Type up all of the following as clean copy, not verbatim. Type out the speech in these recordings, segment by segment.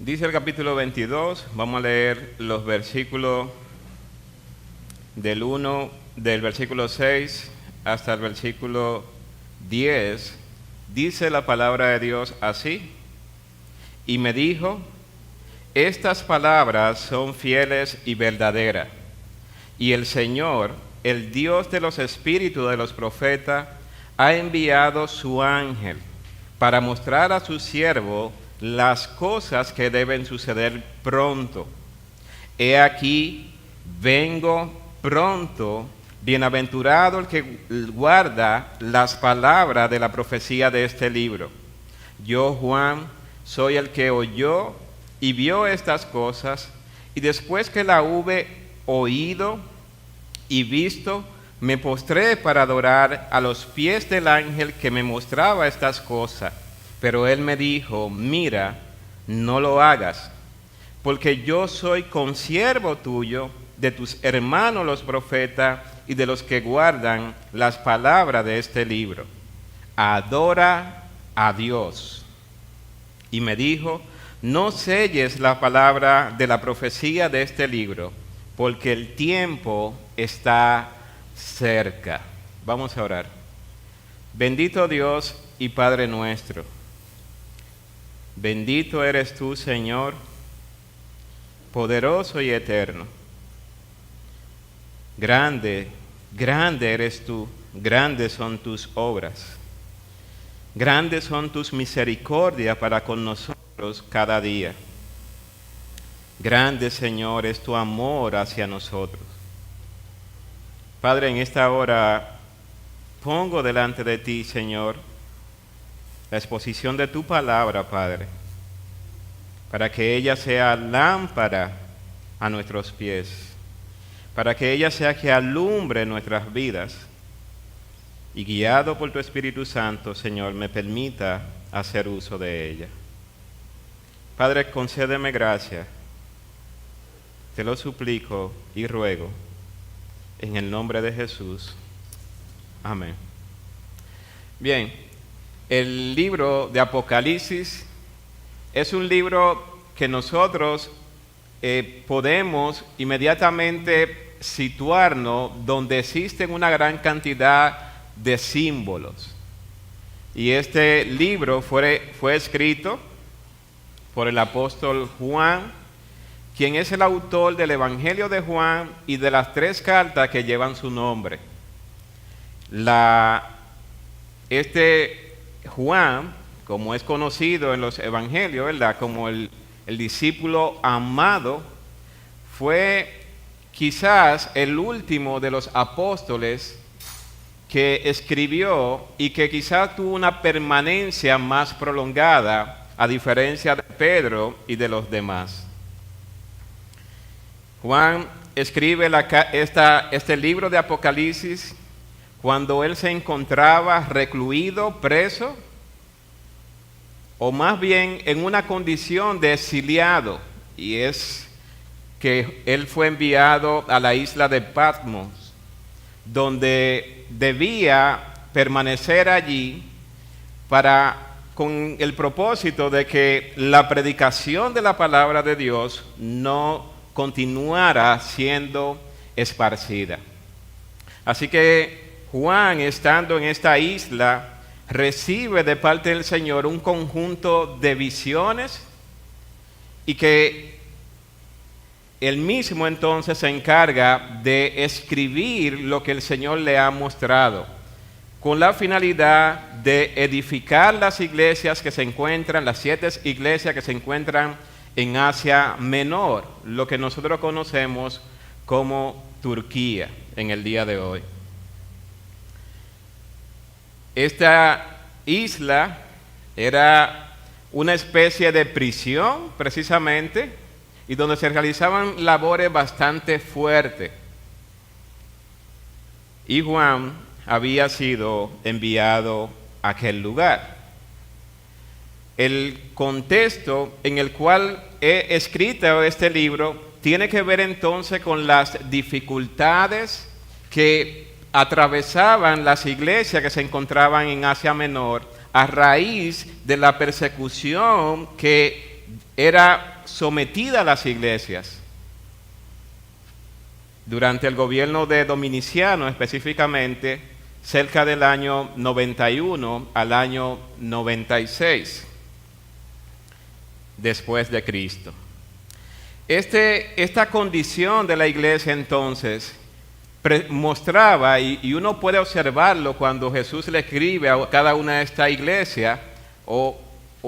Dice el capítulo 22, vamos a leer los versículos del versículo 6 hasta el versículo 10. Dice la palabra de Dios así: y me dijo, estas palabras son fieles y verdaderas, y el Señor, el Dios de los espíritus de los profetas, ha enviado su ángel para mostrar a su siervo las cosas que deben suceder pronto. He aquí, vengo pronto, bienaventurado el que guarda las palabras de la profecía de este libro. Yo, Juan, soy el que oyó y vio estas cosas, y después que la hube oído y visto, me postré para adorar a los pies del ángel que me mostraba estas cosas. Pero él me dijo, mira, no lo hagas, porque yo soy consiervo tuyo, de tus hermanos los profetas y de los que guardan las palabras de este libro. Adora a Dios. Y me dijo, no selles la palabra de la profecía de este libro, porque el tiempo está cerca. Vamos a orar. Bendito Dios y Padre nuestro, bendito eres tú, Señor, poderoso y eterno. Grande, grande eres tú, grandes son tus obras. Grandes son tus misericordias para con nosotros cada día. Grande, Señor, es tu amor hacia nosotros. Padre, en esta hora pongo delante de ti, Señor, la exposición de tu palabra, Padre, para que ella sea lámpara a nuestros pies, para que ella sea que alumbre nuestras vidas, y guiado por tu Espíritu Santo, Señor, me permita hacer uso de ella. Padre, concédeme gracia, te lo suplico y ruego, en el nombre de Jesús. Amén. Bien, el libro de Apocalipsis es un libro que nosotros podemos inmediatamente situarnos donde existen una gran cantidad de símbolos. Y este libro fue escrito por el apóstol Juan, quien es el autor del Evangelio de Juan y de las 3 cartas que llevan su nombre. Juan, como es conocido en los evangelios, ¿verdad?, como el discípulo amado, fue quizás el último de los apóstoles que escribió y que quizás tuvo una permanencia más prolongada, a diferencia de Pedro y de los demás. Juan escribe este libro de Apocalipsis cuando él se encontraba recluido, preso, o más bien en una condición de exiliado, y es que él fue enviado a la isla de Patmos, donde debía permanecer allí con el propósito de que la predicación de la palabra de Dios no continuara siendo esparcida. Así que Juan, estando en esta isla, recibe de parte del Señor un conjunto de visiones, y que él mismo entonces se encarga de escribir lo que el Señor le ha mostrado, con la finalidad de edificar las iglesias que se encuentran, las 7 iglesias que se encuentran en Asia Menor, lo que nosotros conocemos como Turquía en el día de hoy. Esta isla era una especie de prisión, precisamente, y donde se realizaban labores bastante fuertes. Y Juan había sido enviado a aquel lugar. El contexto en el cual he escrito este libro tiene que ver entonces con las dificultades que atravesaban las iglesias que se encontraban en Asia Menor a raíz de la persecución que era sometidas las iglesias. Durante el gobierno de Dominiciano específicamente, cerca del año 91 al año 96 después de Cristo. Esta condición de la iglesia entonces mostraba, y uno puede observarlo cuando Jesús le escribe a cada una de estas iglesias, o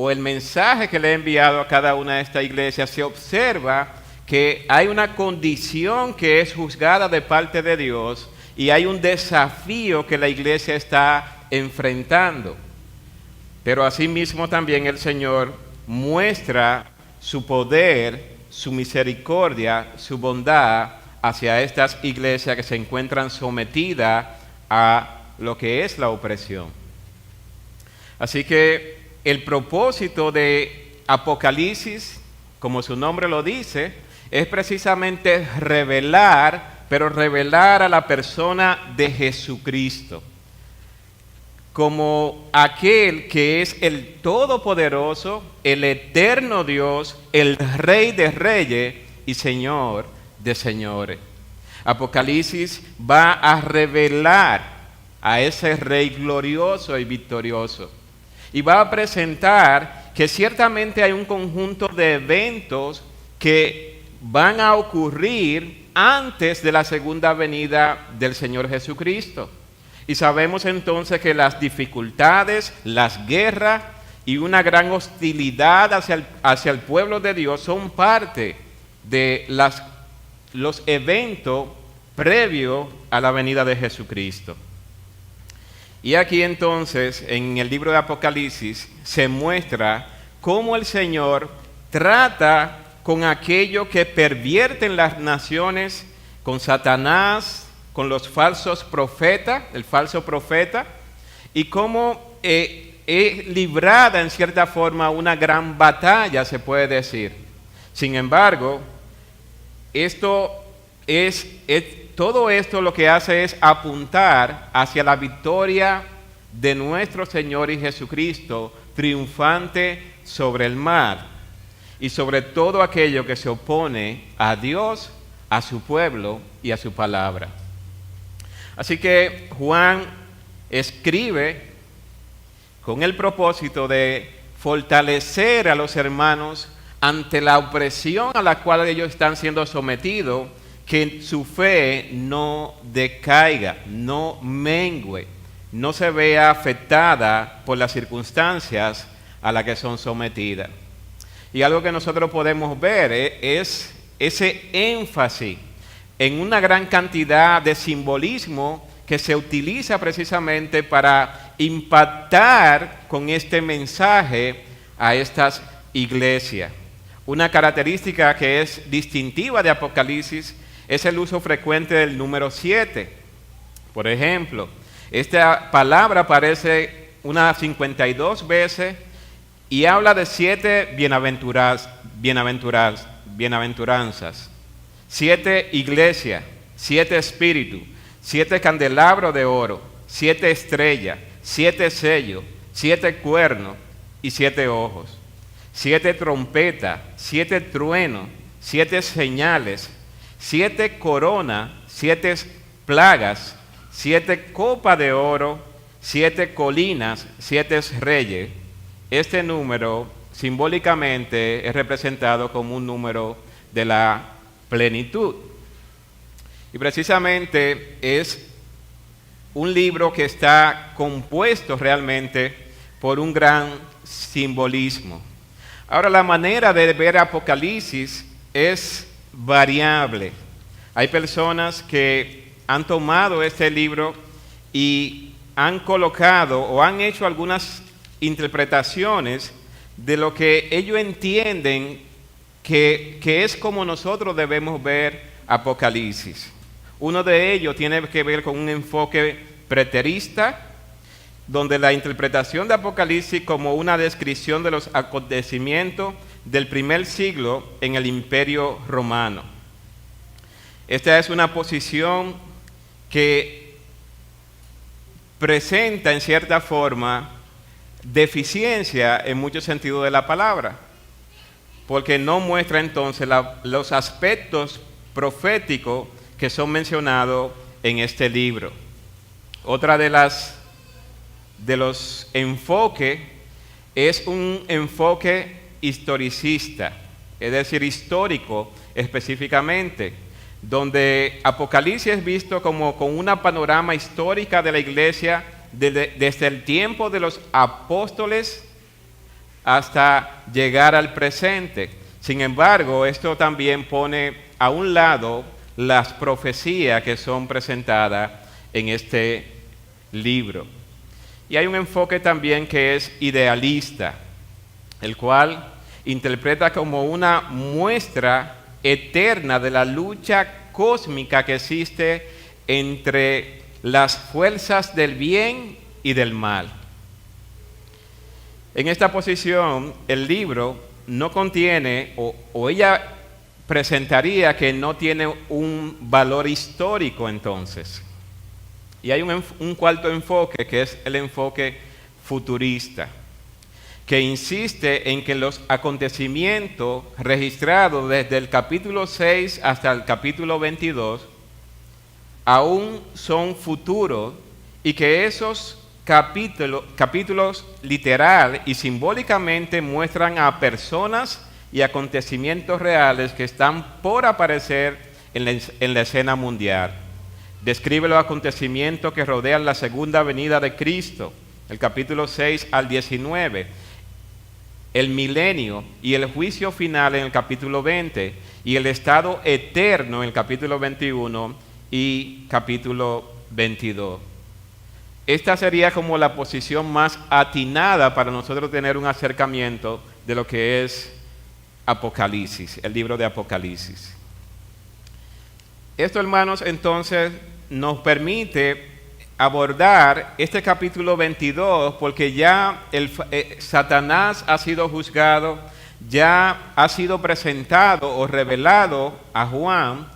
el mensaje que le ha enviado a cada una de estas iglesias, se observa que hay una condición que es juzgada de parte de Dios y hay un desafío que la iglesia está enfrentando. Pero asimismo también el Señor muestra su poder, su misericordia, su bondad hacia estas iglesias que se encuentran sometidas a lo que es la opresión. Así que el propósito de Apocalipsis, como su nombre lo dice, es precisamente revelar, pero revelar a la persona de Jesucristo como aquel que es el Todopoderoso, el eterno Dios, el Rey de Reyes y Señor de Señores. Apocalipsis va a revelar a ese Rey glorioso y victorioso y va a presentar que ciertamente hay un conjunto de eventos que van a ocurrir antes de la segunda venida del Señor Jesucristo. Y sabemos entonces que las dificultades, las guerras y una gran hostilidad hacia el pueblo de Dios son parte de los eventos previos a la venida de Jesucristo. Y aquí entonces, en el libro de Apocalipsis, se muestra cómo el Señor trata con aquello que pervierten las naciones, con Satanás, con los falsos profetas, el falso profeta, y cómo es librada en cierta forma una gran batalla, se puede decir. Sin embargo, todo esto lo que hace es apuntar hacia la victoria de nuestro Señor y Jesucristo, triunfante sobre el mal y sobre todo aquello que se opone a Dios, a su pueblo y a su palabra. Así que Juan escribe con el propósito de fortalecer a los hermanos ante la opresión a la cual ellos están siendo sometidos, que su fe no decaiga, no mengue, no se vea afectada por las circunstancias a las que son sometidas. Y algo que nosotros podemos ver es ese énfasis en una gran cantidad de simbolismo que se utiliza precisamente para impactar con este mensaje a estas iglesias. Una característica que es distintiva de Apocalipsis es el uso frecuente del número 7. Por ejemplo, esta palabra aparece unas 52 veces y habla de 7 bienaventuranzas, 7 iglesias, 7 espíritus, 7 candelabros de oro, 7 estrellas, 7 sellos, 7 cuernos y 7 ojos, 7 trompetas, 7 truenos, 7 señales, 7 coronas, 7 plagas, 7 copas de oro, 7 colinas, 7 reyes. Este número simbólicamente es representado como un número de la plenitud. Y precisamente es un libro que está compuesto realmente por un gran simbolismo. Ahora, la manera de ver Apocalipsis es variable. Hay personas que han tomado este libro y han colocado o han hecho algunas interpretaciones de lo que ellos entienden que es como nosotros debemos ver Apocalipsis. Uno de ellos tiene que ver con un enfoque preterista, donde la interpretación de Apocalipsis como una descripción de los acontecimientos del primer siglo en el Imperio Romano. Esta es una posición que presenta en cierta forma deficiencia en muchos sentidos de la palabra, porque no muestra entonces los aspectos proféticos que son mencionados en este libro. Otra de los enfoques es un enfoque historicista, es decir, histórico específicamente, donde Apocalipsis es visto como con una panorama histórica de la iglesia desde el tiempo de los apóstoles hasta llegar al presente. Sin embargo, esto también pone a un lado las profecías que son presentadas en este libro. Y hay un enfoque también que es idealista, el cual interpreta como una muestra eterna de la lucha cósmica que existe entre las fuerzas del bien y del mal. En esta posición, el libro no contiene, o ella presentaría que no tiene un valor histórico entonces. Y hay un cuarto enfoque, que es el enfoque futurista, que insiste en que los acontecimientos registrados desde el capítulo 6 hasta el capítulo 22 aún son futuros y que esos capítulos literal y simbólicamente muestran a personas y acontecimientos reales que están por aparecer en la escena mundial. Describe los acontecimientos que rodean la segunda venida de Cristo, el capítulo 6 al 19, el milenio y el juicio final en el capítulo 20, y el estado eterno en el capítulo 21 y capítulo 22. Esta sería como la posición más atinada para nosotros tener un acercamiento de lo que es Apocalipsis, el libro de Apocalipsis. Esto, hermanos, entonces nos permite abordar este capítulo 22 porque ya Satanás ha sido juzgado, ya ha sido presentado o revelado a Juan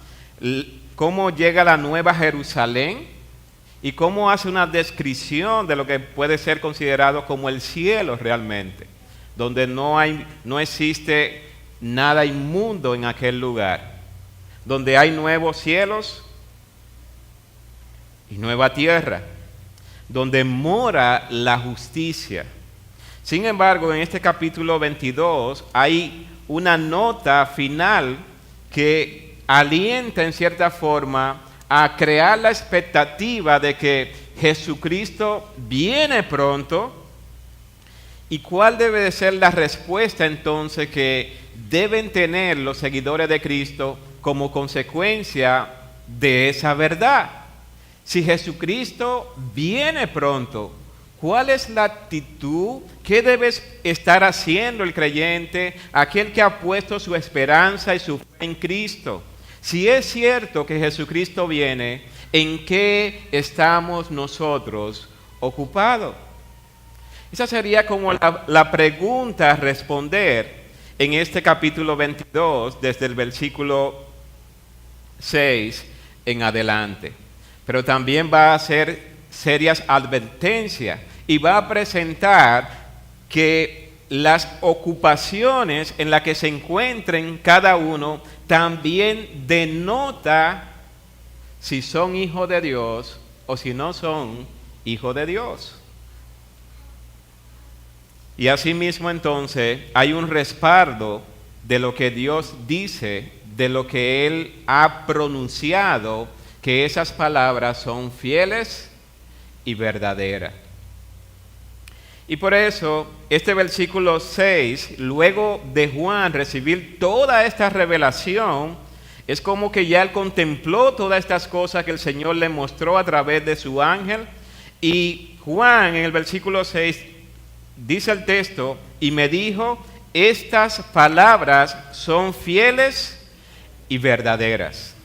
cómo llega la nueva Jerusalén y cómo hace una descripción de lo que puede ser considerado como el cielo realmente, donde no existe nada inmundo en aquel lugar, donde hay nuevos cielos y nueva tierra, donde mora la justicia. Sin embargo, en este capítulo 22 hay una nota final que alienta en cierta forma a crear la expectativa de que Jesucristo viene pronto. ¿Y cuál debe de ser la respuesta entonces que deben tener los seguidores de Cristo como consecuencia de esa verdad? Si Jesucristo viene pronto, ¿cuál es la actitud? ¿Qué debe estar haciendo el creyente, aquel que ha puesto su esperanza y su fe en Cristo? Si es cierto que Jesucristo viene, ¿en qué estamos nosotros ocupados? Esa sería como la pregunta a responder en este capítulo 22, desde el versículo 6 en adelante. Pero también va a hacer serias advertencias y va a presentar que las ocupaciones en las que se encuentren cada uno también denota si son hijos de Dios o si no son hijos de Dios. Y asimismo entonces hay un respaldo de lo que Dios dice, de lo que Él ha pronunciado, que esas palabras son fieles y verdaderas. Y por eso, este versículo 6, luego de Juan recibir toda esta revelación, es como que ya él contempló todas estas cosas que el Señor le mostró a través de su ángel. Y Juan, en el versículo 6, dice el texto, y me dijo, estas palabras son fieles y verdaderas.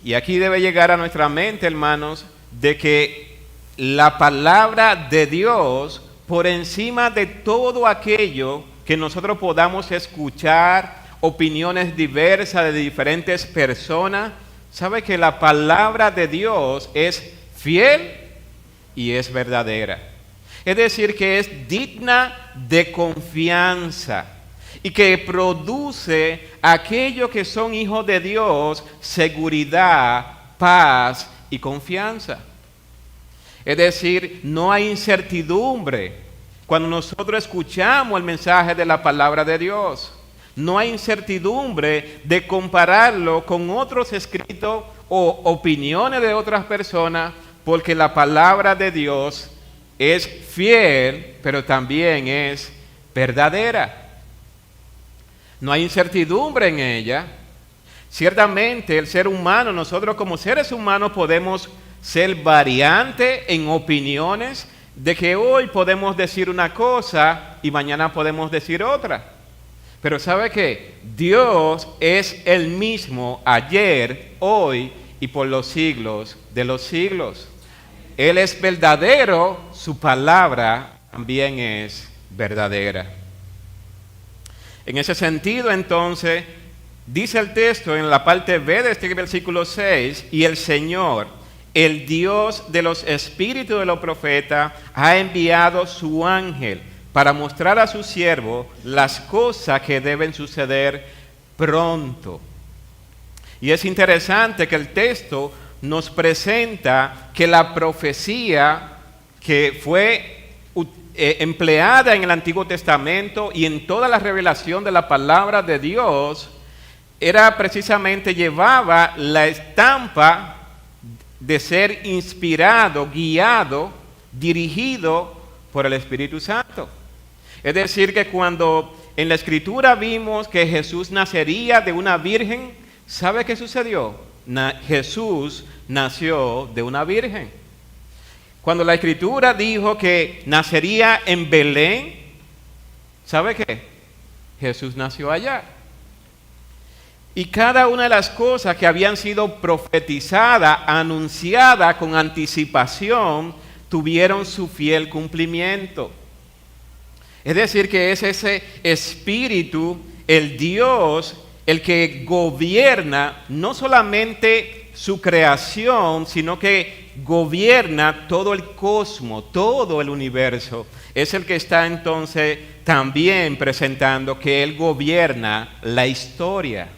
Y aquí debe llegar a nuestra mente, hermanos, de que la palabra de Dios, por encima de todo aquello que nosotros podamos escuchar, opiniones diversas de diferentes personas, sabe que la palabra de Dios es fiel y es verdadera. Es decir, que es digna de confianza y que produce a aquellos que son hijos de Dios seguridad, paz y confianza. Es decir, no hay incertidumbre cuando nosotros escuchamos el mensaje de la palabra de Dios. No hay incertidumbre de compararlo con otros escritos o opiniones de otras personas, porque la palabra de Dios es fiel, pero también es verdadera. No hay incertidumbre en ella. Ciertamente el ser humano, nosotros como seres humanos podemos ser variantes en opiniones, de que hoy podemos decir una cosa y mañana podemos decir otra. Pero ¿sabe qué? Dios es el mismo ayer, hoy y por los siglos de los siglos. Él es verdadero, su palabra también es verdadera. En ese sentido, entonces, dice el texto en la parte B de este versículo 6, y el Señor, el Dios de los espíritus de los profetas, ha enviado su ángel para mostrar a su siervo las cosas que deben suceder pronto. Y es interesante que el texto nos presenta que la profecía que fue empleada en el Antiguo Testamento y en toda la revelación de la palabra de Dios era precisamente, llevaba la estampa de ser inspirado, guiado, dirigido por el Espíritu Santo. Es decir, que cuando en la Escritura vimos que Jesús nacería de una virgen, ¿sabe qué sucedió? Jesús nació de una virgen. Cuando la Escritura dijo que nacería en Belén, ¿sabe qué? Jesús nació allá. Y cada una de las cosas que habían sido profetizadas, anunciadas con anticipación, tuvieron su fiel cumplimiento. Es decir, que es ese Espíritu, el Dios, el que gobierna no solamente su creación, sino que gobierna todo el cosmos, todo el universo. Es el que está entonces también presentando que Él gobierna la historia.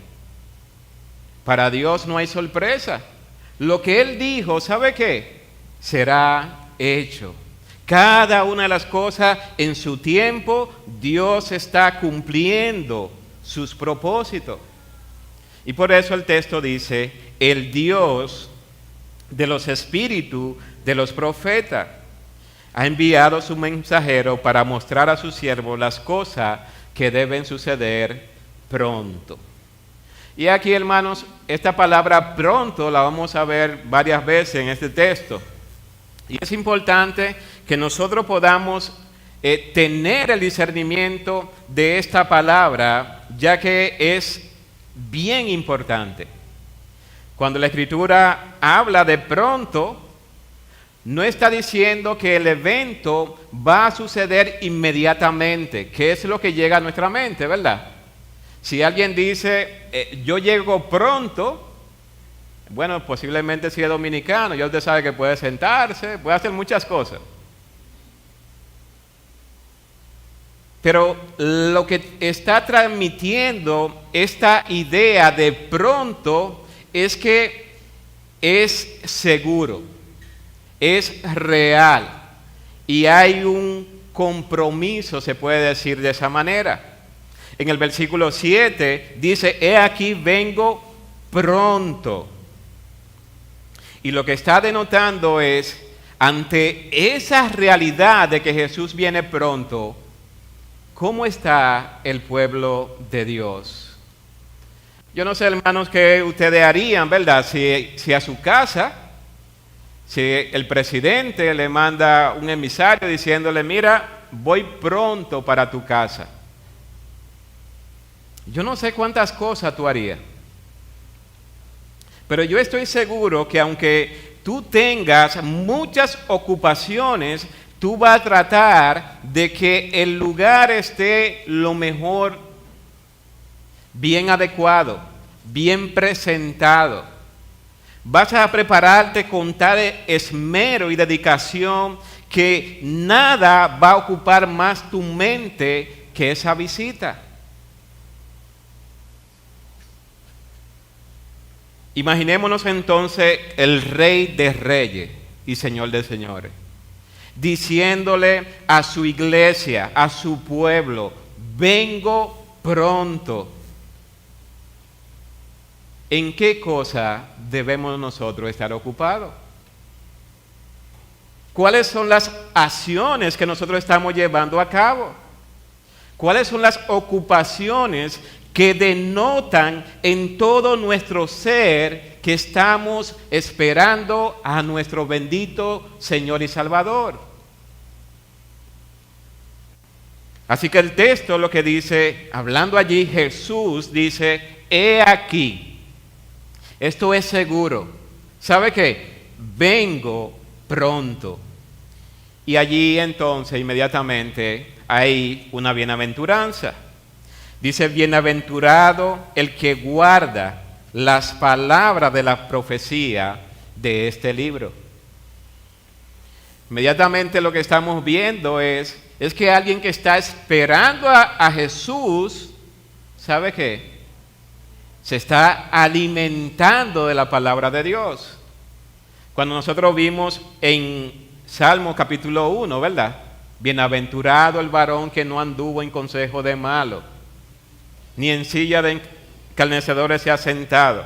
Para Dios no hay sorpresa. Lo que Él dijo, ¿sabe qué? Será hecho. Cada una de las cosas en su tiempo, Dios está cumpliendo sus propósitos. Y por eso el texto dice, el Dios de los espíritus de los profetas ha enviado su mensajero para mostrar a su siervo las cosas que deben suceder pronto. Y aquí, hermanos, esta palabra pronto la vamos a ver varias veces en este texto. Y es importante que nosotros podamos tener el discernimiento de esta palabra, ya que es bien importante. Cuando la Escritura habla de pronto, no está diciendo que el evento va a suceder inmediatamente, que es lo que llega a nuestra mente, ¿verdad? Si alguien dice, yo llego pronto, bueno, posiblemente si es dominicano, ya usted sabe que puede sentarse, puede hacer muchas cosas. Pero lo que está transmitiendo esta idea de pronto es que es seguro, es real y hay un compromiso, se puede decir de esa manera. En el versículo 7 dice, he aquí vengo pronto. Y lo que está denotando es, ante esa realidad de que Jesús viene pronto, ¿cómo está el pueblo de Dios? Yo no sé, hermanos, qué ustedes harían, ¿verdad? Si a su casa, si el presidente le manda un emisario diciéndole, mira, voy pronto para tu casa. Yo no sé cuántas cosas tú harías. Pero yo estoy seguro que aunque tú tengas muchas ocupaciones, tú vas a tratar de que el lugar esté lo mejor, bien adecuado, bien presentado. Vas a prepararte con tal esmero y dedicación que nada va a ocupar más tu mente que esa visita. Imaginémonos entonces el Rey de Reyes y Señor de Señores, diciéndole a su iglesia, a su pueblo: vengo pronto. ¿En qué cosa debemos nosotros estar ocupados? ¿Cuáles son las acciones que nosotros estamos llevando a cabo? ¿Cuáles son las ocupaciones que denotan en todo nuestro ser que estamos esperando a nuestro bendito Señor y Salvador? Así que el texto lo que dice, hablando allí Jesús, dice: he aquí. Esto es seguro. ¿Sabe qué? Vengo pronto. Y allí entonces inmediatamente hay una bienaventuranza. Dice: bienaventurado el que guarda las palabras de la profecía de este libro. Inmediatamente lo que estamos viendo es que alguien que está esperando a Jesús, ¿sabe qué? Se está alimentando de la palabra de Dios. Cuando nosotros vimos en Salmo capítulo 1, ¿verdad? Bienaventurado el varón que no anduvo en consejo de malo, ni en silla de escarnecedores se ha sentado.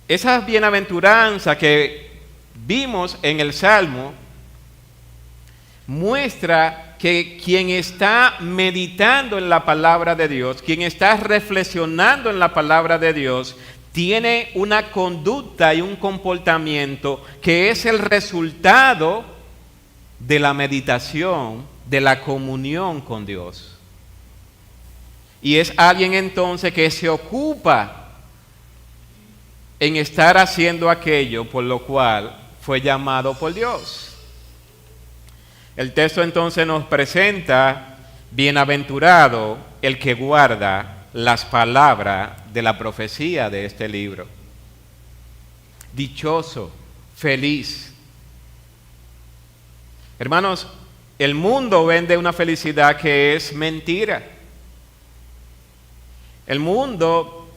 Esa bienaventuranza que vimos en el Salmo muestra que quien está meditando en la palabra de Dios, quien está reflexionando en la palabra de Dios, tiene una conducta y un comportamiento que es el resultado de la meditación, de la comunión con Dios. Y es alguien entonces que se ocupa en estar haciendo aquello por lo cual fue llamado por Dios. El texto entonces nos presenta: bienaventurado el que guarda las palabras de la profecía de este libro. Dichoso, feliz. Hermanos, el mundo vende una felicidad que es mentira. El mundo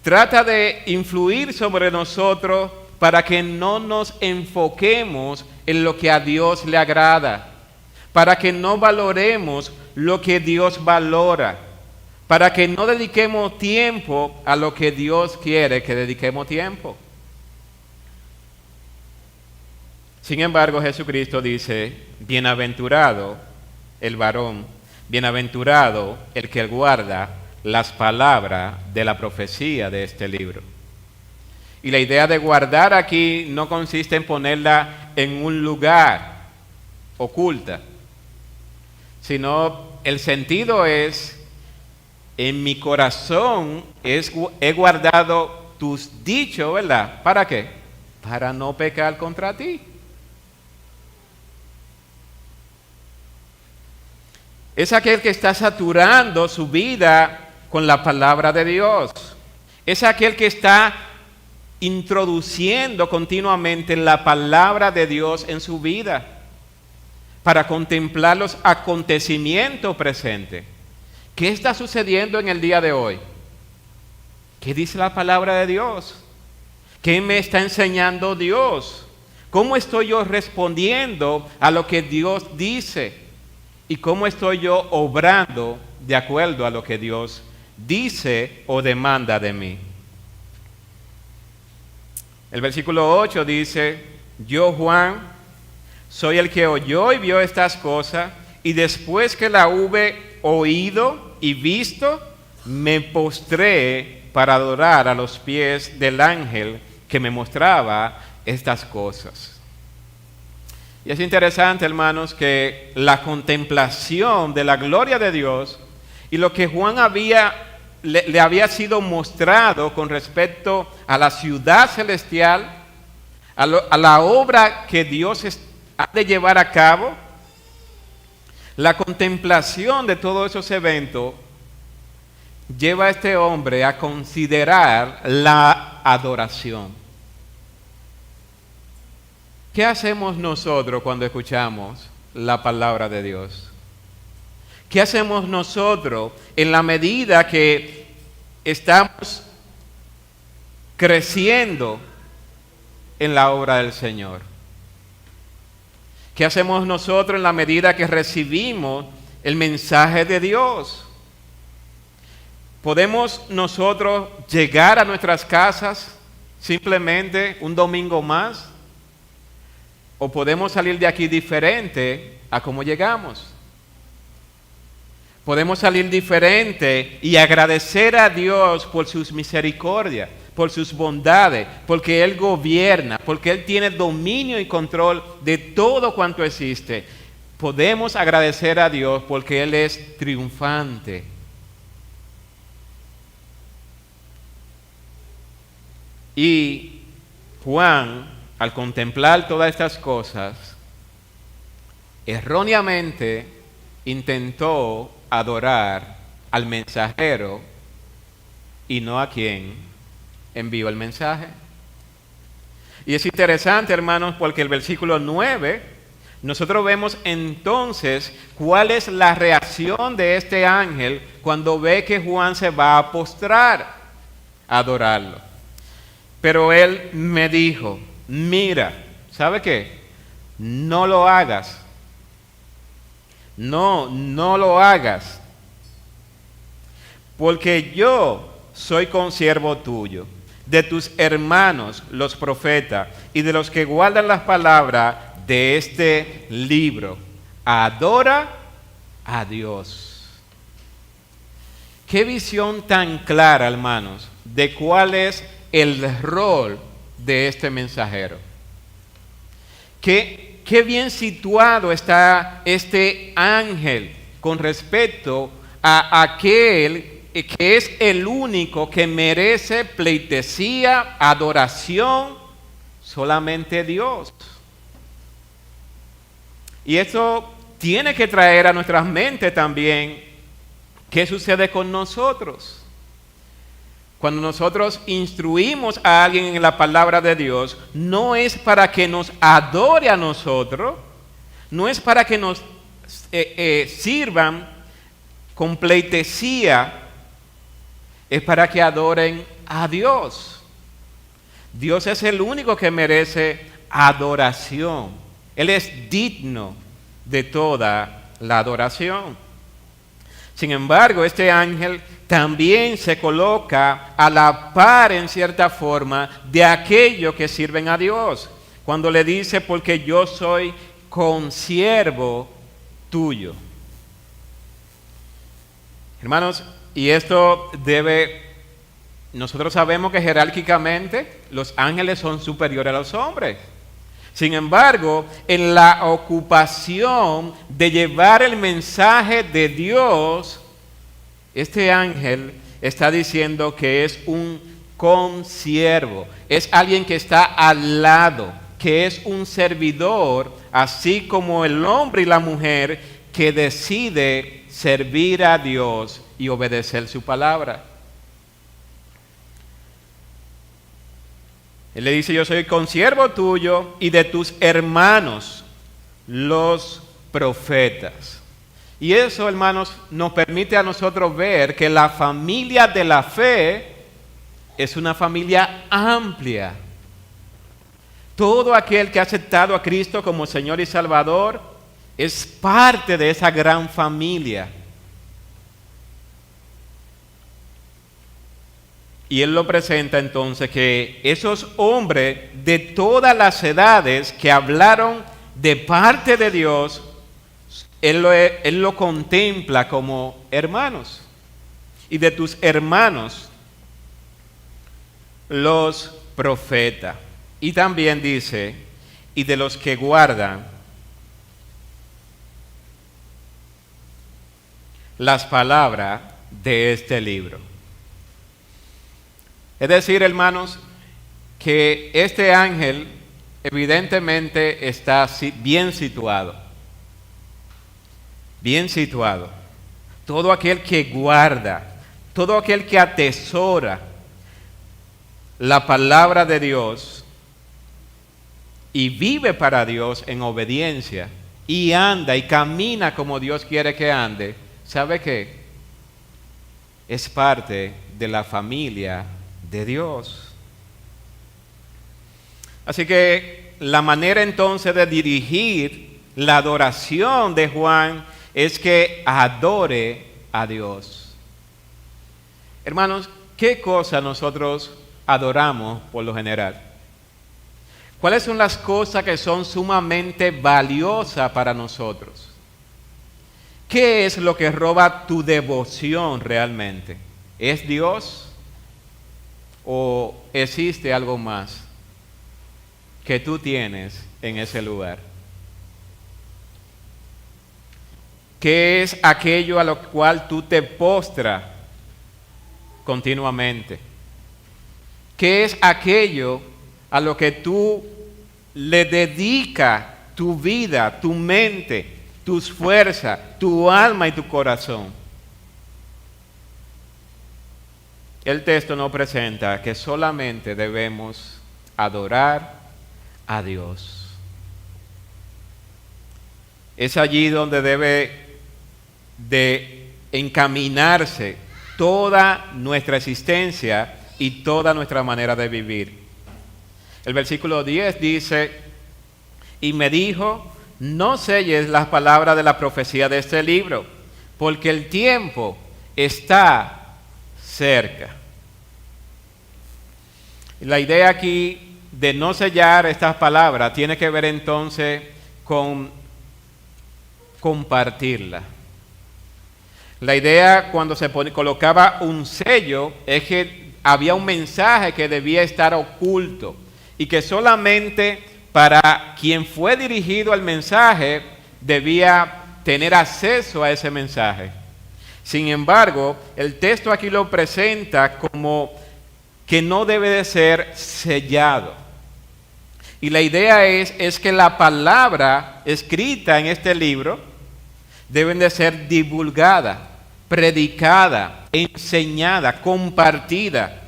trata de influir sobre nosotros para que no nos enfoquemos en lo que a Dios le agrada, para que no valoremos lo que Dios valora, para que no dediquemos tiempo a lo que Dios quiere que dediquemos tiempo. Sin embargo, Jesucristo dice: bienaventurado el varón, bienaventurado el que guarda las palabras de la profecía de este libro. Y la idea de guardar aquí no consiste en ponerla en un lugar oculta, sino el sentido es: en mi corazón he guardado tus dichos, ¿verdad? ¿Para qué? Para no pecar contra ti. Es aquel que está saturando su vida con la palabra de Dios. Es aquel que está introduciendo continuamente la palabra de Dios en su vida para contemplar los acontecimientos presentes. ¿Qué está sucediendo en el día de hoy? ¿Qué dice la palabra de Dios? ¿Qué me está enseñando Dios? ¿Cómo estoy yo respondiendo a lo que Dios dice? ¿Y cómo estoy yo obrando de acuerdo a lo que Dios dice o demanda de mí? El versículo 8 dice: yo, Juan, soy el que oyó y vio estas cosas, y después que la hube oído y visto, me postré para adorar a los pies del ángel que me mostraba estas cosas. Y es interesante, hermanos, que la contemplación de la gloria de Dios y lo que Juan le había sido mostrado con respecto a la ciudad celestial, a la obra que Dios ha de llevar a cabo, la contemplación de todos esos eventos lleva a este hombre a considerar la adoración. ¿Qué hacemos nosotros cuando escuchamos la palabra de Dios? ¿Qué hacemos nosotros en la medida que estamos creciendo en la obra del Señor? ¿Qué hacemos nosotros en la medida que recibimos el mensaje de Dios? ¿Podemos nosotros llegar a nuestras casas simplemente un domingo más? ¿O podemos salir de aquí diferente a como llegamos? Podemos salir diferente y agradecer a Dios por sus misericordias, por sus bondades, porque Él gobierna, porque Él tiene dominio y control de todo cuanto existe. Podemos agradecer a Dios porque Él es triunfante. Y Juan, al contemplar todas estas cosas, erróneamente intentó adorar al mensajero y no a quien envió el mensaje. Y es interesante, hermanos, porque el versículo 9, nosotros vemos entonces cuál es la reacción de este ángel cuando ve que Juan se va a postrar a adorarlo. Pero él me dijo, mira, ¿sabe qué? No lo hagas. No lo hagas. Porque yo soy consiervo tuyo, de tus hermanos, los profetas, y de los que guardan las palabras de este libro. Adora a Dios. Qué visión tan clara, hermanos, de cuál es el rol de este mensajero. Qué bien situado está este ángel con respecto a aquel que es el único que merece pleitesía, adoración, solamente Dios. Y esto tiene que traer a nuestras mentes también qué sucede con nosotros. Cuando nosotros instruimos a alguien en la palabra de Dios, no es para que nos adore a nosotros, no es para que nos sirvan con pleitesía, es para que adoren a Dios. Dios es el único que merece adoración. Él es digno de toda la adoración. Sin embargo, este ángel también se coloca a la par, en cierta forma, de aquellos que sirven a Dios. Cuando le dice, porque yo soy consiervo tuyo. Hermanos, y esto nosotros sabemos que jerárquicamente los ángeles son superiores a los hombres. Sin embargo, en la ocupación de llevar el mensaje de Dios, este ángel está diciendo que es un consiervo, es alguien que está al lado, que es un servidor, así como el hombre y la mujer que decide servir a Dios y obedecer su palabra. Él le dice, yo soy consiervo tuyo y de tus hermanos, los profetas. Y eso, hermanos, nos permite a nosotros ver que la familia de la fe es una familia amplia. Todo aquel que ha aceptado a Cristo como Señor y Salvador es parte de esa gran familia. Y él lo presenta entonces que esos hombres de todas las edades que hablaron de parte de Dios, él lo contempla como hermanos. Y de tus hermanos, los profetas. Y también dice, y de los que guardan las palabras de este libro. Es decir, hermanos, que este ángel evidentemente está bien situado. Bien situado. Todo aquel que guarda, todo aquel que atesora la palabra de Dios y vive para Dios en obediencia y anda y camina como Dios quiere que ande, ¿sabe qué? Es parte de la familia de Dios. Así que la manera entonces de dirigir la adoración de Juan es que adore a Dios. Hermanos, ¿qué cosa nosotros adoramos por lo general? ¿Cuáles son las cosas que son sumamente valiosas para nosotros? ¿Qué es lo que roba tu devoción realmente? ¿Es Dios o existe algo más que tú tienes en ese lugar? ¿Qué es aquello a lo cual tú te postras continuamente? ¿Qué es aquello a lo que tú le dedicas tu vida, tu mente, tus fuerzas, tu alma y tu corazón? El texto nos presenta que solamente debemos adorar a Dios. Es allí donde debe de encaminarse toda nuestra existencia y toda nuestra manera de vivir. El versículo 10 dice, y me dijo, no selles las palabras de la profecía de este libro, porque el tiempo está cerca. La idea aquí de no sellar estas palabras tiene que ver entonces con compartirla. La idea cuando se colocaba un sello es que había un mensaje que debía estar oculto y que solamente para quien fue dirigido al mensaje debía tener acceso a ese mensaje. Sin embargo, el texto aquí lo presenta como que no debe de ser sellado. Y la idea es que la palabra escrita en este libro deben de ser divulgada, predicada, enseñada, compartida.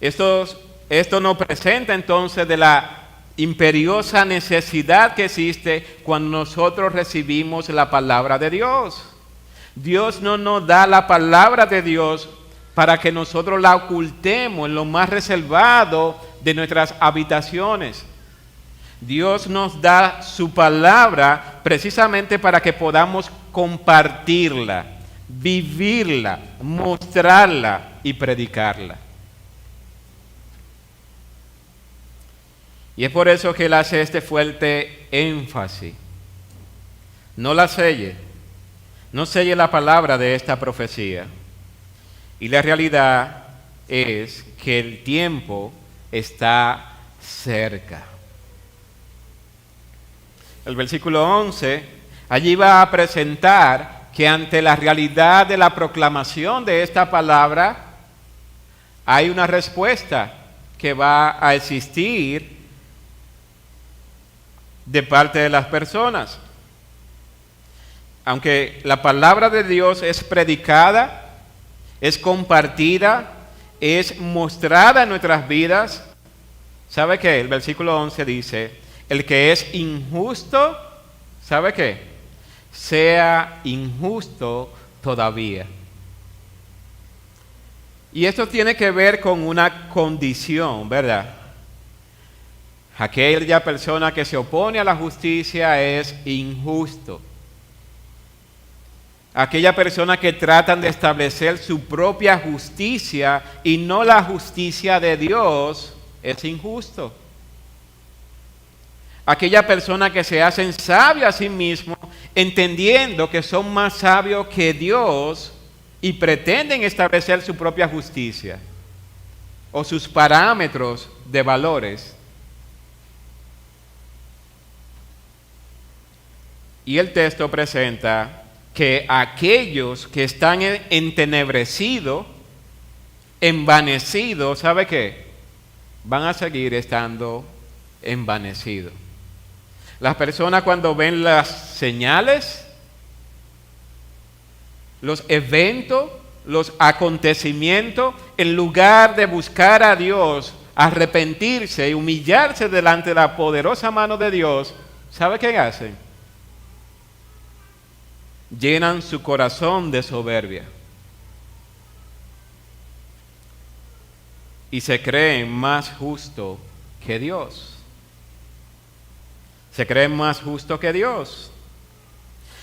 Esto nos presenta entonces de la imperiosa necesidad que existe cuando nosotros recibimos la palabra de Dios. Dios no nos da la palabra de Dios para que nosotros la ocultemos en lo más reservado de nuestras habitaciones. Dios nos da su palabra precisamente para que podamos compartirla, vivirla, mostrarla y predicarla. Y es por eso que él hace este fuerte énfasis. No la selle, no selle la palabra de esta profecía. Y la realidad es que el tiempo está cerca. El versículo 11, allí va a presentar que ante la realidad de la proclamación de esta palabra, hay una respuesta que va a existir de parte de las personas. Aunque la palabra de Dios es predicada, es compartida, es mostrada en nuestras vidas, ¿sabe qué? El versículo 11 dice, el que es injusto, ¿sabe qué? Sea injusto todavía. Y esto tiene que ver con una condición, ¿verdad? Aquella persona que se opone a la justicia es injusto. Aquella persona que tratan de establecer su propia justicia y no la justicia de Dios es injusto. Aquella persona que se hacen sabio a sí mismo, entendiendo que son más sabios que Dios y pretenden establecer su propia justicia o sus parámetros de valores. Y el texto presenta que aquellos que están entenebrecidos, envanecidos, ¿sabe qué? Van a seguir estando envanecidos. Las personas cuando ven las señales, los eventos, los acontecimientos, en lugar de buscar a Dios arrepentirse y humillarse delante de la poderosa mano de Dios, ¿sabe qué hacen? Llenan su corazón de soberbia y se creen más justos que Dios. Se creen más justos que Dios.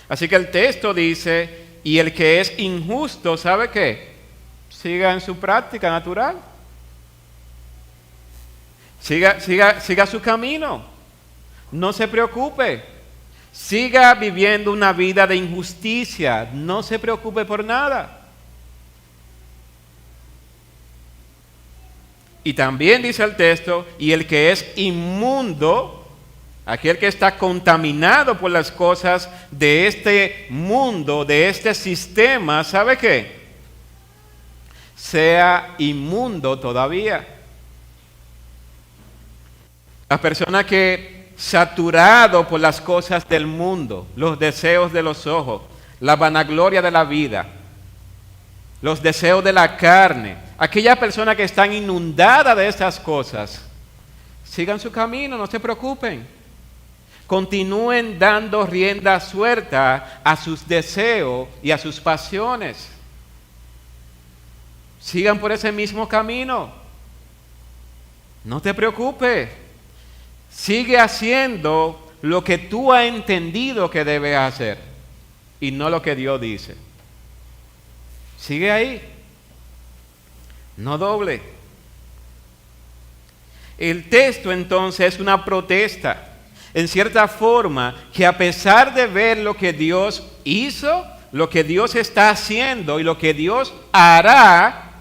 Así que el texto dice, y el que es injusto, ¿sabe qué? Siga en su práctica natural. Siga su camino. No se preocupe. Siga viviendo una vida de injusticia. No se preocupe por nada. Y también dice el texto, y el que es inmundo, aquel que está contaminado por las cosas de este mundo, de este sistema, ¿sabe qué? Sea inmundo todavía. La persona que saturado por las cosas del mundo, los deseos de los ojos, la vanagloria de la vida, los deseos de la carne, aquella persona que está inundada de estas cosas, sigan su camino, no se preocupen. Continúen dando rienda suelta a sus deseos y a sus pasiones. Sigan por ese mismo camino. No te preocupes. Sigue haciendo lo que tú has entendido que debes hacer y no lo que Dios dice. Sigue ahí. No doble. El texto entonces es una protesta. En cierta forma, que a pesar de ver lo que Dios hizo, lo que Dios está haciendo y lo que Dios hará,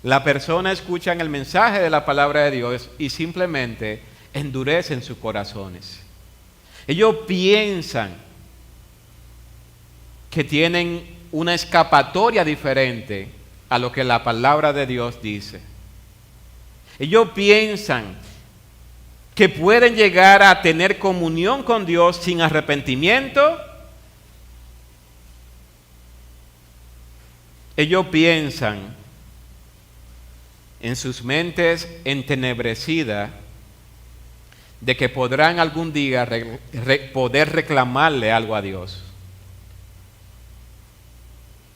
la persona escucha el mensaje de la palabra de Dios y simplemente endurecen sus corazones. Ellos piensan que tienen una escapatoria diferente a lo que la palabra de Dios dice. Ellos piensan que pueden llegar a tener comunión con Dios sin arrepentimiento. Ellos piensan en sus mentes entenebrecidas de que podrán algún día poder reclamarle algo a Dios.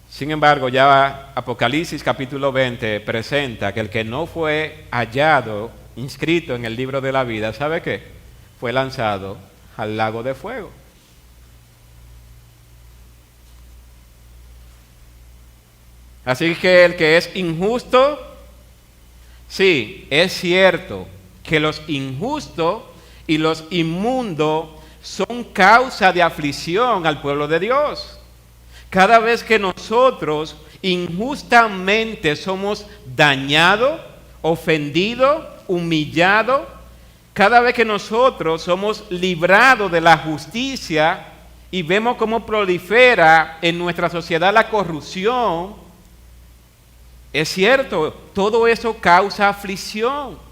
Sin embargo, ya Apocalipsis capítulo 20 presenta que el que no fue hallado inscrito en el libro de la vida, ¿sabe qué? Fue lanzado al lago de fuego. Así que el que es injusto, sí, es cierto que los injustos y los inmundos son causa de aflicción al pueblo de Dios. Cada vez que nosotros injustamente somos dañados, ofendidos, humillados, cada vez que nosotros somos librados de la justicia y vemos cómo prolifera en nuestra sociedad la corrupción, es cierto, todo eso causa aflicción.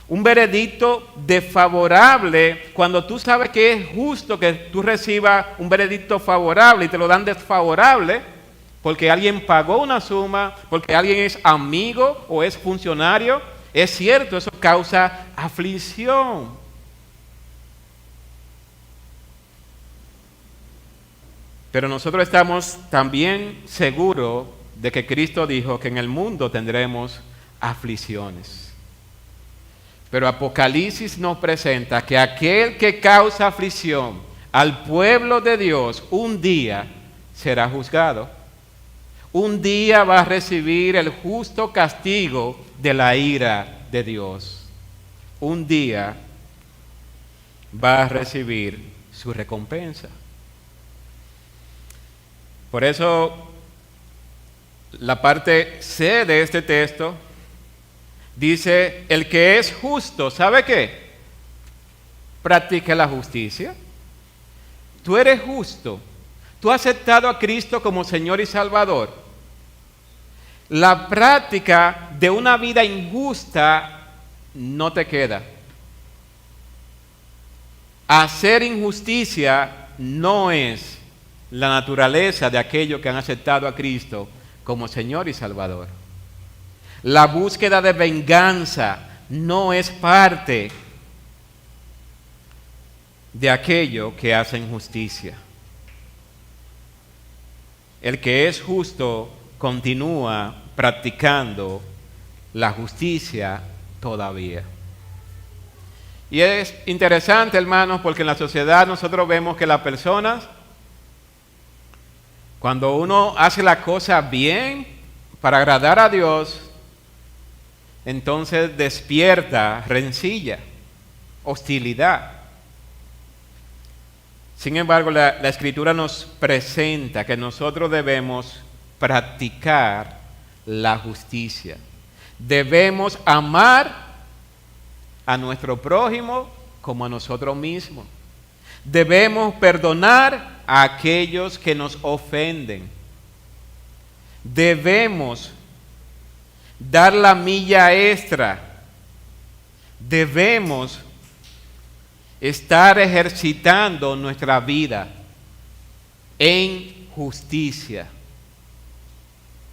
Un veredicto desfavorable, cuando tú sabes que es justo que tú recibas un veredicto favorable y te lo dan desfavorable, porque alguien pagó una suma, porque alguien es amigo o es funcionario, es cierto, eso causa aflicción. Pero nosotros estamos también seguros de que Cristo dijo que en el mundo tendremos aflicciones. Pero Apocalipsis nos presenta que aquel que causa aflicción al pueblo de Dios un día será juzgado. Un día va a recibir el justo castigo de la ira de Dios. Un día va a recibir su recompensa. Por eso, la parte C de este texto dice, el que es justo, ¿sabe qué? Practique la justicia. Tú eres justo. Tú has aceptado a Cristo como Señor y Salvador. La práctica de una vida injusta no te queda. Hacer injusticia no es la naturaleza de aquellos que han aceptado a Cristo como Señor y Salvador. La búsqueda de venganza no es parte de aquello que hacen justicia. El que es justo continúa practicando la justicia todavía. Y es interesante, hermanos, porque en la sociedad nosotros vemos que las personas, cuando uno hace la cosa bien para agradar a Dios, entonces despierta rencilla, hostilidad. Sin embargo, la Escritura nos presenta que nosotros debemos practicar la justicia. Debemos amar a nuestro prójimo como a nosotros mismos. Debemos perdonar a aquellos que nos ofenden. Debemos dar la milla extra. Debemos estar ejercitando nuestra vida en justicia.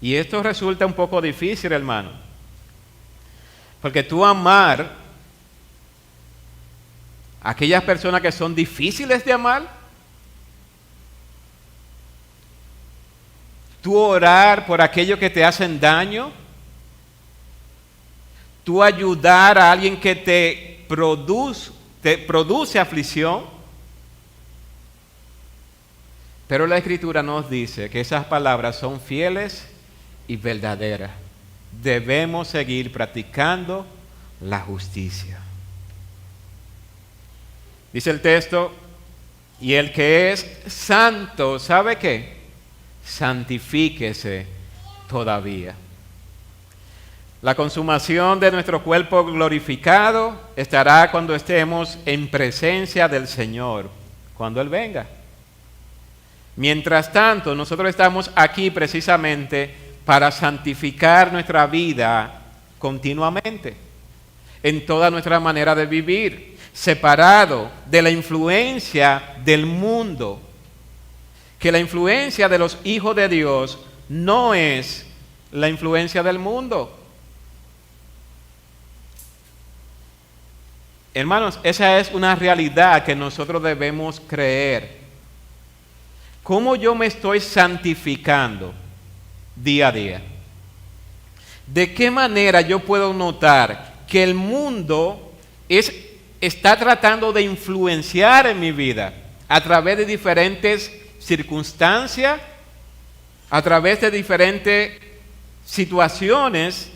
Y esto resulta un poco difícil, hermano. Porque tú amar a aquellas personas que son difíciles de amar, tú orar por aquellos que te hacen daño, tú ayudar a alguien que te produce aflicción. Pero la Escritura nos dice que esas palabras son fieles y verdaderas. Debemos seguir practicando la justicia. Dice el texto, y el que es santo, ¿sabe qué? Santifíquese todavía. La consumación de nuestro cuerpo glorificado estará cuando estemos en presencia del Señor, cuando Él venga. Mientras tanto, nosotros estamos aquí precisamente para santificar nuestra vida continuamente, en toda nuestra manera de vivir, separado de la influencia del mundo. Que la influencia de los hijos de Dios no es la influencia del mundo. Hermanos, esa es una realidad que nosotros debemos creer. ¿Cómo yo me estoy santificando día a día? ¿De qué manera yo puedo notar que el mundo está tratando de influenciar en mi vida a través de diferentes circunstancias, a través de diferentes situaciones?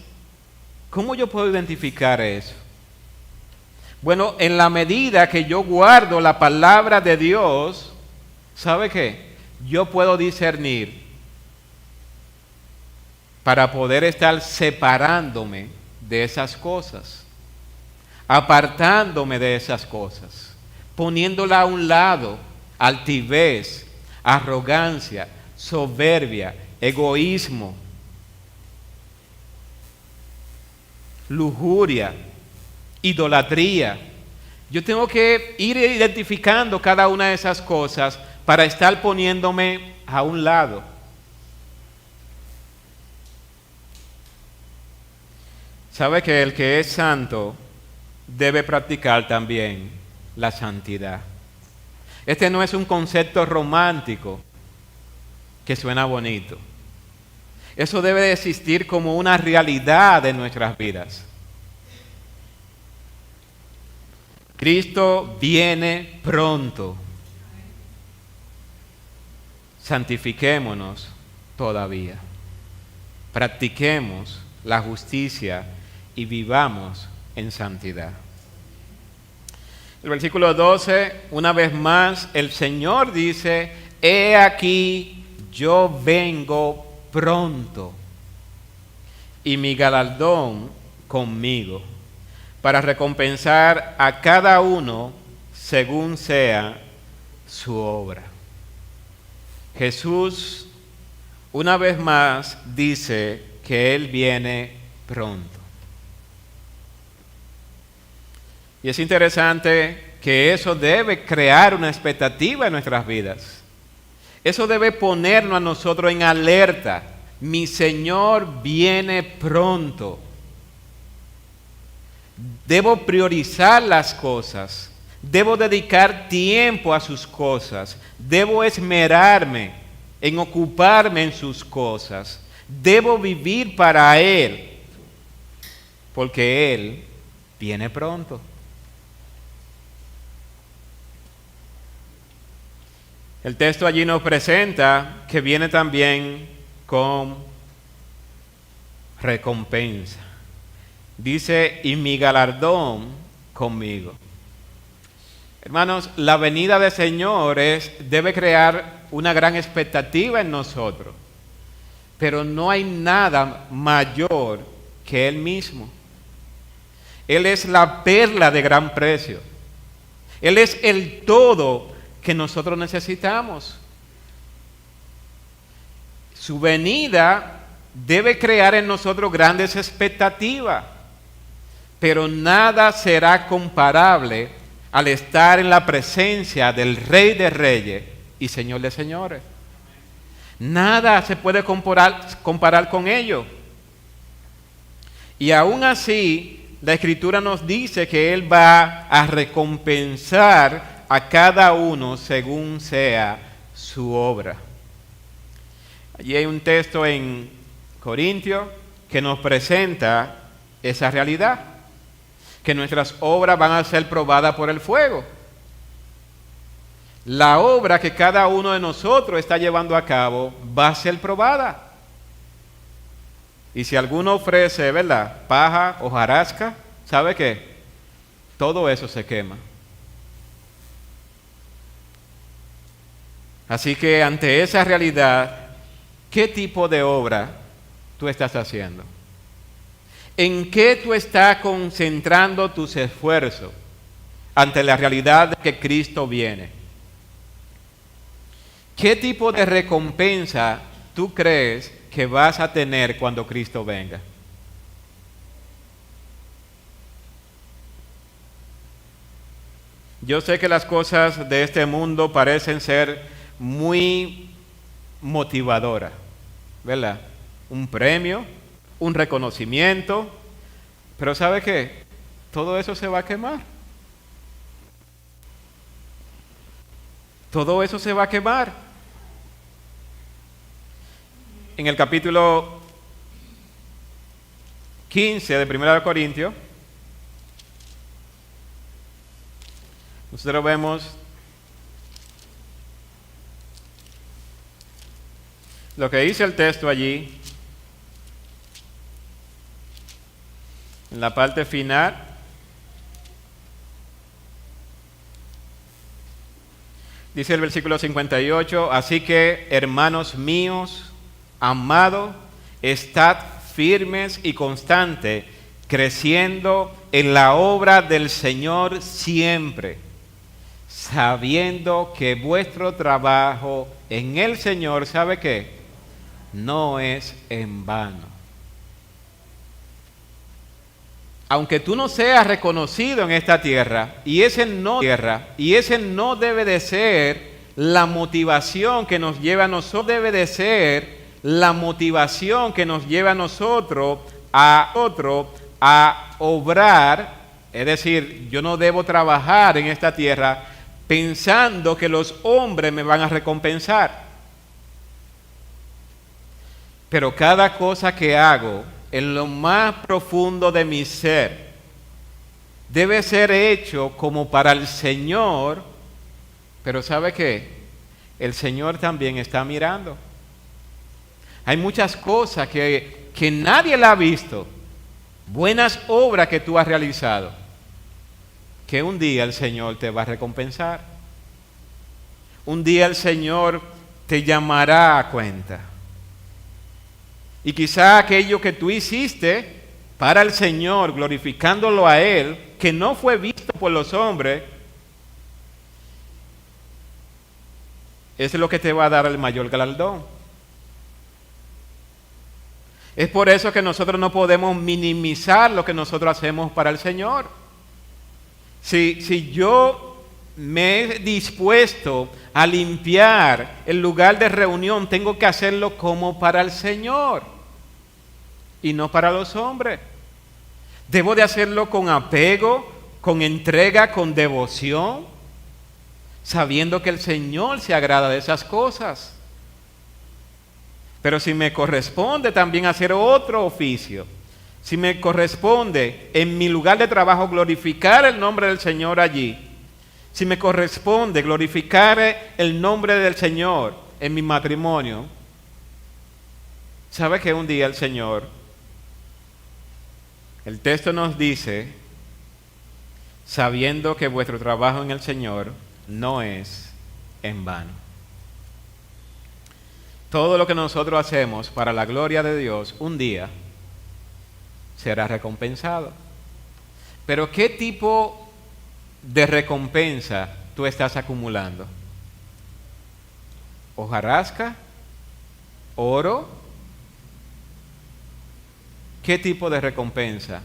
¿Cómo yo puedo identificar eso? Bueno, en la medida que yo guardo la palabra de Dios, ¿sabe qué? Yo puedo discernir para poder estar separándome de esas cosas, apartándome de esas cosas, poniéndola a un lado, altivez, arrogancia, soberbia, egoísmo, lujuria, idolatría. Yo tengo que ir identificando cada una de esas cosas para estar poniéndome a un lado. ¿Sabe que el que es santo debe practicar también la santidad? Este no es un concepto romántico que suena bonito. Eso debe de existir como una realidad de nuestras vidas. Cristo viene pronto. Santifiquémonos todavía. Practiquemos la justicia y vivamos en santidad. El versículo 12, una vez más, el Señor dice, he aquí, yo vengo pronto, y mi galardón conmigo, para recompensar a cada uno según sea su obra. Jesús, una vez más, dice que Él viene pronto. Y es interesante que eso debe crear una expectativa en nuestras vidas. Eso debe ponernos a nosotros en alerta. Mi Señor viene pronto. Debo priorizar las cosas. Debo dedicar tiempo a sus cosas. Debo esmerarme en ocuparme en sus cosas. Debo vivir para Él, porque Él viene pronto. El texto allí nos presenta que viene también con recompensa. Dice, y mi galardón conmigo. Hermanos, la venida del Señor debe crear una gran expectativa en nosotros, pero no hay nada mayor que Él mismo. Él es la perla de gran precio. Él es el todo que nosotros necesitamos. Su venida debe crear en nosotros grandes expectativas, pero nada será comparable al estar en la presencia del Rey de Reyes y Señor de Señores. Nada se puede comparar con ello. Y aún así, la Escritura nos dice que Él va a recompensar a cada uno según sea su obra. Allí hay un texto en Corintios que nos presenta esa realidad, que nuestras obras van a ser probadas por el fuego. La obra que cada uno de nosotros está llevando a cabo va a ser probada. Y si alguno ofrece, ¿verdad?, paja o hojarasca, ¿sabe qué? Todo eso se quema. Así que ante esa realidad, ¿qué tipo de obra tú estás haciendo? ¿En qué tú estás concentrando tus esfuerzos ante la realidad de que Cristo viene? ¿Qué tipo de recompensa tú crees que vas a tener cuando Cristo venga? Yo sé que las cosas de este mundo parecen ser muy motivadoras, ¿verdad? Un premio, un reconocimiento, pero ¿sabe qué? Todo eso se va a quemar. Todo eso se va a quemar. En el capítulo 15 de 1 Corintios, nosotros vemos lo que dice el texto allí, en la parte final. Dice el versículo 58, así que, hermanos míos, amados, estad firmes y constantes, creciendo en la obra del Señor siempre, sabiendo que vuestro trabajo en el Señor, ¿sabe qué? No es en vano. Aunque tú no seas reconocido en esta tierra, y ese no debe de ser la motivación que nos lleva a nosotros, debe de ser la motivación que nos lleva a nosotros a obrar, es decir, yo no debo trabajar en esta tierra pensando que los hombres me van a recompensar. Pero cada cosa que hago en lo más profundo de mi ser debe ser hecho como para el Señor, pero ¿sabe qué? El Señor también está mirando. Hay muchas cosas que nadie la ha visto, buenas obras que tú has realizado, que un día el Señor te va a recompensar. Un día el Señor te llamará a cuenta. Y quizá aquello que tú hiciste para el Señor, glorificándolo a Él, que no fue visto por los hombres, es lo que te va a dar el mayor galardón. Es por eso que nosotros no podemos minimizar lo que nosotros hacemos para el Señor. Si yo me he dispuesto a limpiar el lugar de reunión, tengo que hacerlo como para el Señor y no para los hombres. Debo de hacerlo con apego, con entrega, con devoción, sabiendo que el Señor se agrada de esas cosas. Pero si me corresponde también hacer otro oficio, si me corresponde en mi lugar de trabajo glorificar el nombre del Señor allí, si me corresponde glorificar el nombre del Señor en mi matrimonio, ¿sabe que un día el Señor, el texto nos dice, sabiendo que vuestro trabajo en el Señor no es en vano? Todo lo que nosotros hacemos para la gloria de Dios, un día será recompensado. Pero ¿qué tipo de recompensa tú estás acumulando? ¿Hojarasca? ¿Oro? ¿Qué tipo de recompensa?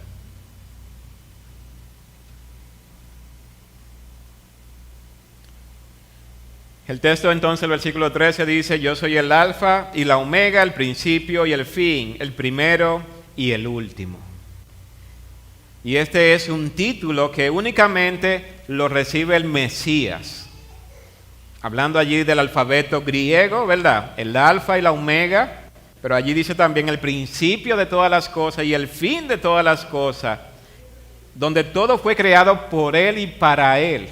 El texto entonces, el versículo 13 dice, yo soy el alfa y la omega, el principio y el fin, el primero y el último. Y este es un título que únicamente lo recibe el Mesías. Hablando allí del alfabeto griego, ¿verdad? El alfa y la omega, pero allí dice también el principio de todas las cosas y el fin de todas las cosas, donde todo fue creado por Él y para Él.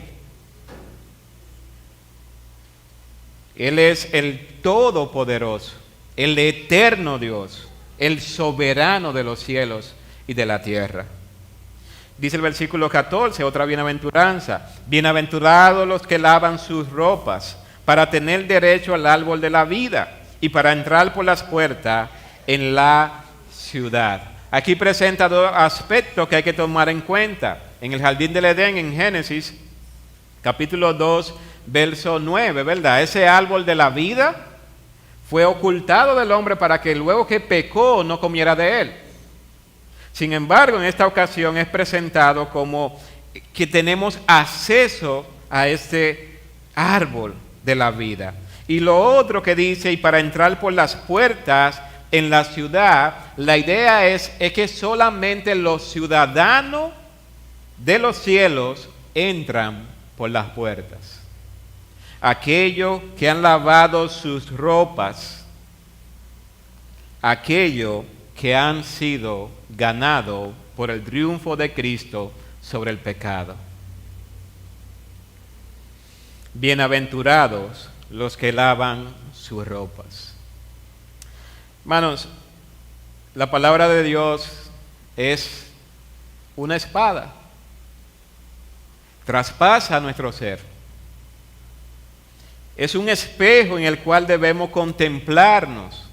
Él es el todopoderoso, el eterno Dios, el soberano de los cielos y de la tierra. Dice el versículo 14, otra bienaventuranza. Bienaventurados los que lavan sus ropas para tener derecho al árbol de la vida y para entrar por las puertas en la ciudad. Aquí presenta dos aspectos que hay que tomar en cuenta. En el jardín del Edén, en Génesis, capítulo 2, verso 9, ¿verdad? Ese árbol de la vida fue ocultado del hombre para que luego que pecó no comiera de él. Sin embargo, en esta ocasión es presentado como que tenemos acceso a este árbol de la vida. Y lo otro que dice, y para entrar por las puertas en la ciudad, la idea es que solamente los ciudadanos de los cielos entran por las puertas. Aquellos que han lavado sus ropas, aquellos que han sido ganados por el triunfo de Cristo sobre el pecado. Bienaventurados los que lavan sus ropas. Hermanos, la palabra de Dios es una espada. Traspasa nuestro ser. Es un espejo en el cual debemos contemplarnos.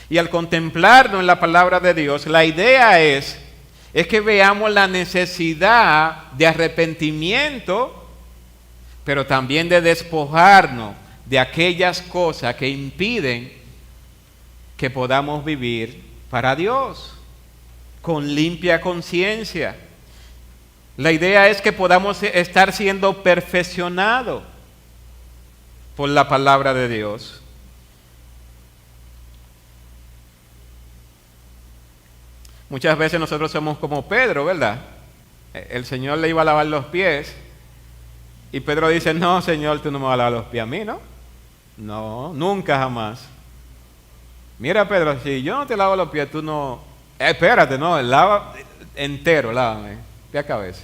Y al contemplarnos en la palabra de Dios, la idea es que veamos la necesidad de arrepentimiento, pero también de despojarnos de aquellas cosas que impiden que podamos vivir para Dios, con limpia conciencia. La idea es que podamos estar siendo perfeccionados por la palabra de Dios. Muchas veces nosotros somos como Pedro, ¿verdad? El Señor le iba a lavar los pies y Pedro dice, no, Señor, tú no me vas a lavar los pies a mí, ¿no? No, nunca jamás. Mira, Pedro, si yo no te lavo los pies, tú no... espérate, no, lava entero, lávame, pie a cabeza.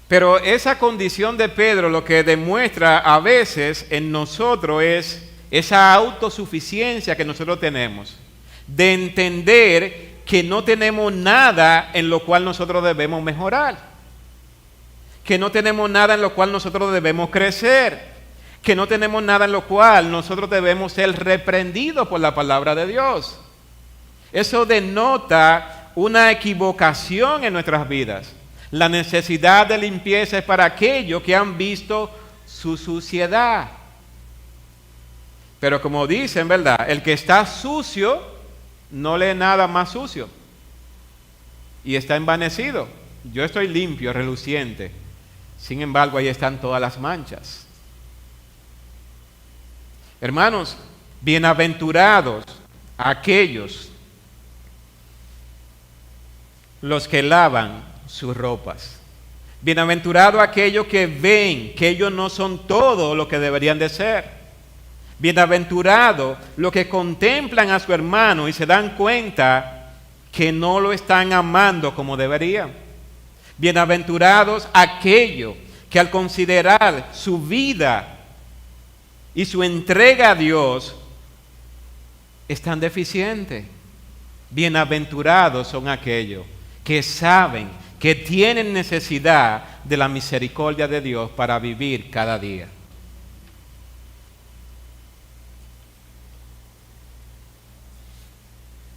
Pero esa condición de Pedro lo que demuestra a veces en nosotros es esa autosuficiencia que nosotros tenemos, de entender que no tenemos nada en lo cual nosotros debemos mejorar, que no tenemos nada en lo cual nosotros debemos crecer, que no tenemos nada en lo cual nosotros debemos ser reprendidos por la palabra de Dios. Eso denota una equivocación en nuestras vidas. La necesidad de limpieza es para aquellos que han visto su suciedad. Pero como dicen, ¿verdad? El que está sucio no lee nada más sucio y está envanecido. Yo estoy limpio, reluciente. Sin embargo, ahí están todas las manchas. Hermanos, bienaventurados aquellos los que lavan sus ropas. Bienaventurado aquellos que ven que ellos no son todo lo que deberían de ser. Bienaventurado los que contemplan a su hermano y se dan cuenta que no lo están amando como deberían. Bienaventurados aquellos que al considerar su vida y su entrega a Dios están deficientes. Bienaventurados son aquellos que saben que tienen necesidad de la misericordia de Dios para vivir cada día.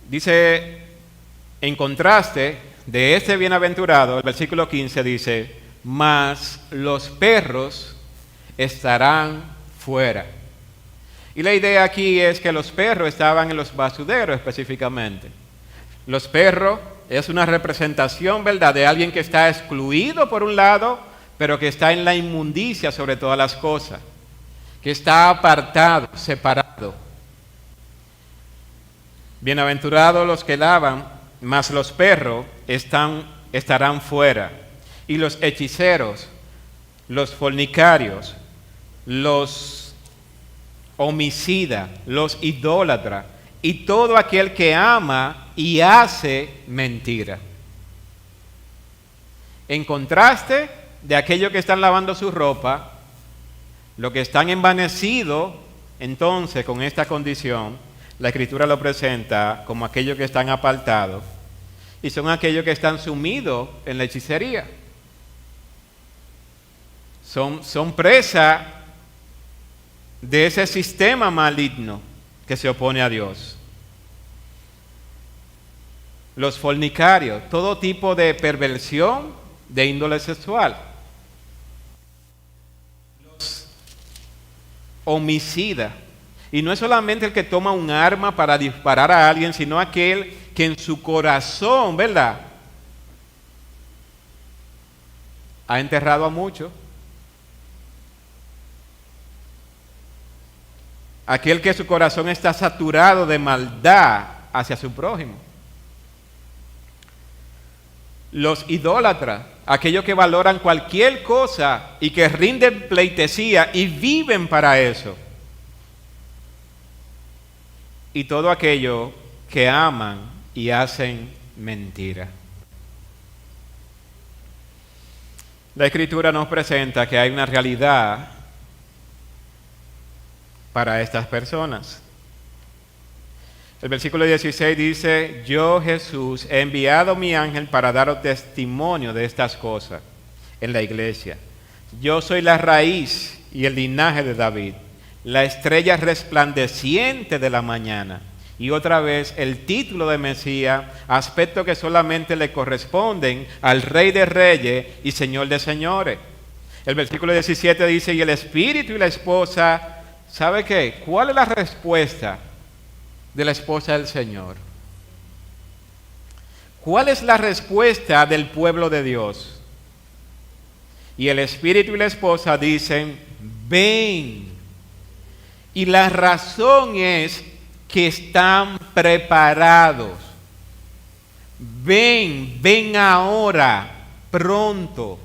Dice, en contraste de este bienaventurado, el versículo 15 dice, mas los perros estarán fuera. Y la idea aquí es que los perros estaban en los basureros específicamente. Los perros es una representación, ¿verdad?, de alguien que está excluido por un lado, pero que está en la inmundicia sobre todas las cosas, que está apartado, separado. Bienaventurados los que lavan, mas los perros estarán fuera. Y los hechiceros, los fornicarios, los homicidas, los idólatras, y todo aquel que ama y hace mentira. En contraste de aquellos que están lavando su ropa, los que están envanecidos, entonces con esta condición, la Escritura lo presenta como aquellos que están apartados, y son aquellos que están sumidos en la hechicería. Son presa de ese sistema maligno que se opone a Dios. Los fornicarios, todo tipo de perversión de índole sexual. Los homicidas. Y no es solamente el que toma un arma para disparar a alguien, sino aquel que en su corazón, ¿verdad?, ha enterrado a muchos. Aquel que su corazón está saturado de maldad hacia su prójimo. Los idólatras, aquellos que valoran cualquier cosa y que rinden pleitesía y viven para eso. Y todo aquello que aman y hacen mentira. La Escritura nos presenta que hay una realidad para estas personas. El versículo 16 dice, yo Jesús he enviado mi ángel para daros testimonio de estas cosas en la iglesia. Yo soy la raíz y el linaje de David, la estrella resplandeciente de la mañana. Y otra vez el título de Mesías, aspecto que solamente le corresponden al Rey de Reyes y Señor de Señores. El versículo 17 dice, y el Espíritu y la esposa, ¿sabe qué? ¿Cuál es la respuesta de la esposa del Señor? ¿Cuál es la respuesta del pueblo de Dios? Y el Espíritu y la esposa dicen, ven. Y la razón es que están preparados. Ven ahora, pronto.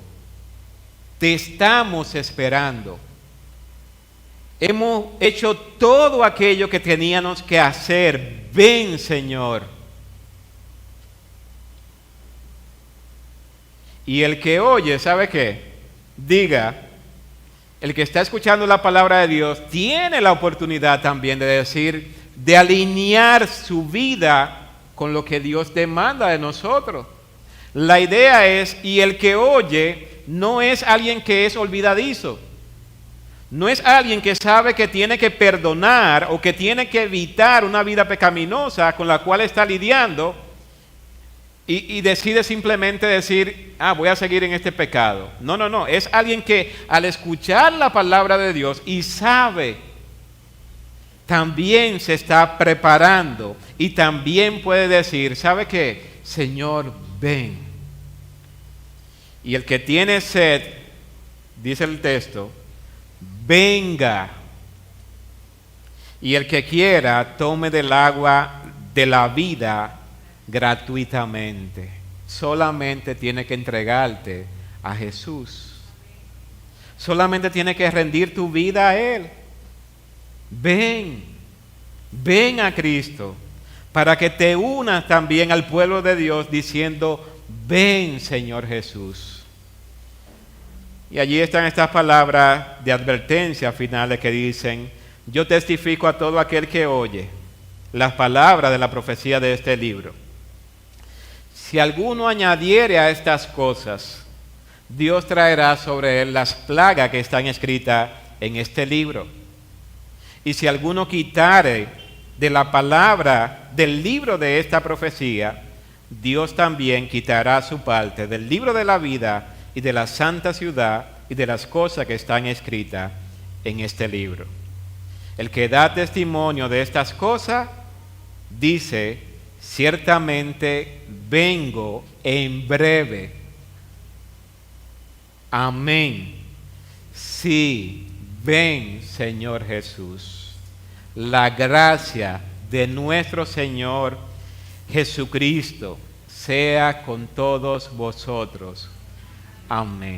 Te estamos esperando. Hemos hecho todo aquello que teníamos que hacer. Ven, Señor. Y el que oye, ¿sabe qué? Diga, el que está escuchando la palabra de Dios tiene la oportunidad también de decir, de alinear su vida con lo que Dios demanda de nosotros. La idea es, y el que oye no es alguien que es olvidadizo. No es alguien que sabe que tiene que perdonar o que tiene que evitar una vida pecaminosa con la cual está lidiando y decide simplemente decir, voy a seguir en este pecado. No. Es alguien que al escuchar la palabra de Dios y sabe, también se está preparando y también puede decir, ¿sabe qué? Señor, ven. Y el que tiene sed, dice el texto, venga, y el que quiera tome del agua de la vida gratuitamente. solamente tiene que entregarte a Jesús. Solamente tiene que rendir tu vida a Él. Ven a Cristo para que te unas también al pueblo de Dios diciendo, ven Señor Jesús. Y allí están estas palabras de advertencia finales que dicen, yo testifico a todo aquel que oye las palabras de la profecía de este libro. Si alguno añadiere a estas cosas, Dios traerá sobre él las plagas que están escritas en este libro. Y si alguno quitare de la palabra del libro de esta profecía, Dios también quitará su parte del libro de la vida y de la santa ciudad y de las cosas que están escritas en este libro. El que da testimonio de estas cosas dice, ciertamente vengo en breve. Amén. Sí, ven Señor Jesús. La gracia de nuestro Señor Jesucristo sea con todos vosotros. Amén.